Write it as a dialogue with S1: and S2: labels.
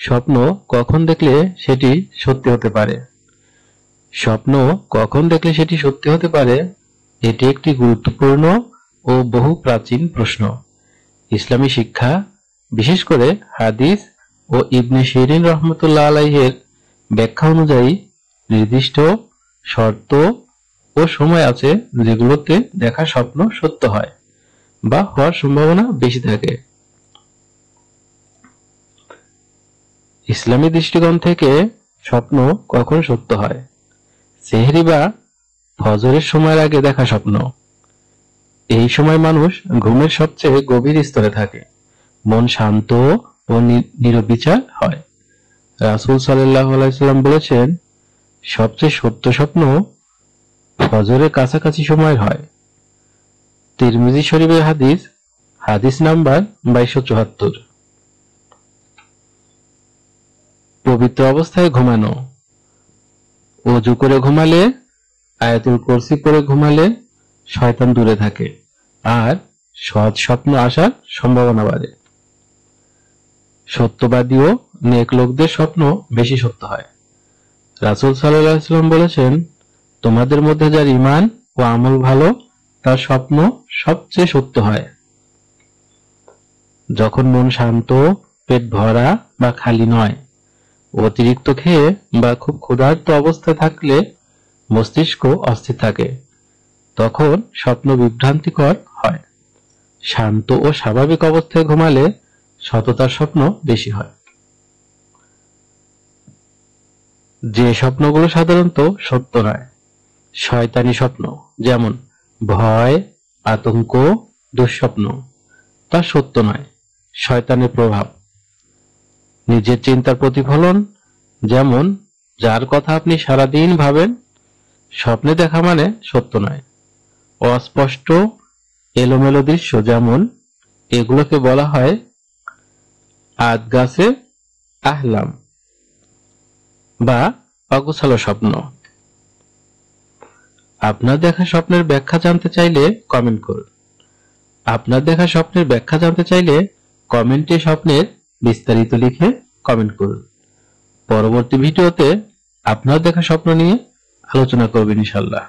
S1: স্বপ্ন কখন দেখলে সেটি সত্যি হতে পারে? স্বপ্ন কখন দেখলে সেটি সত্যি হতে পারে? এটি একটি গুরুত্বপূর্ণ ও বহু প্রাচীন প্রশ্ন। ইসলামী শিক্ষা, বিশেষ করে হাদিস ও ইবনে সিরিন রহমতুল্লাহ আলাইহির ব্যাখ্যা অনুযায়ী নির্দিষ্ট শর্ত ও সময় আছে যেগুলোতে দেখা স্বপ্ন সত্য হয় বা হওয়ার সম্ভাবনা বেশি থাকে। ইসলামী দৃষ্টিকোণ থেকে স্বপ্ন কখন সত্য হয়? সেহরি বা ফজরের সময়ের আগে দেখা স্বপ্ন। এই সময় মানুষ ঘুমের সবচেয়ে গভীর স্তরে থাকে, মন শান্ত ও নিরবিচার হয়। রাসূল সাল্লাল্লাহু আলাইহি সাল্লাম বলেছেন, সবচেয়ে সত্য স্বপ্ন ফজরের কাছাকাছি সময়ের হয়। তিরমিজি শরীফের হাদিস, হাদিস নাম্বার 2274। পবিত্র অবস্থায় ঘুমানো। ওযু করে ঘুমালে, আয়াতুল কুরসি পড়ে ঘুমালে শয়তান দূরে থাকে আর সৎ স্বপ্ন আসার সম্ভাবনা বাড়ে। সত্যবাদী ও নেক লোকদের স্বপ্ন বেশি সত্য হয়। রাসূল সাল্লাল্লাহু আলাইহি ওয়াসাল্লাম বলেছেন, তোমাদের মধ্যে যার ঈমান ও আমল ভালো তার স্বপ্ন সবচেয়ে সত্য হয়। যখন মন শান্ত, পেট ভরা বা খালি নয়, অতিরিক্ত খেয়ে বা খুব ক্ষুধার্ত অবস্থায় থাকলে মস্তিষ্ক অস্থির থাকে, তখন স্বপ্ন বিভ্রান্তিকর হয়। শান্ত ও স্বাভাবিক অবস্থায় ঘুমালে সততার স্বপ্ন বেশি হয়। যে স্বপ্নগুলো সাধারণত সত্য নয়, শয়তানি স্বপ্ন, যেমন ভয়, আতঙ্ক, দুঃস্বপ্ন, তা সত্য নয়, শয়তানের প্রভাব। নিজের চিন্তার প্রতিফলন, যেমন যার কথা আপনি সারাদিন ভাবেন, স্বপ্নে দেখা মানে সত্য নয়। অস্পষ্ট, এলোমেলো দৃশ্য, যেমন এগুলোকে বলা হয় আদগাসে আহলাম বা অগোছালো স্বপ্ন। আপনার দেখা স্বপ্নের ব্যাখ্যা জানতে চাইলে কমেন্ট করুন। আপনার দেখা স্বপ্নের ব্যাখ্যা জানতে চাইলে কমেন্টে স্বপ্নের বিস্তারিত লিখে কমেন্ট করুন। পরবর্তী ভিডিওতে আপনার দেখা স্বপ্ন নিয়ে আলোচনা করবেন ইনশাআল্লাহ।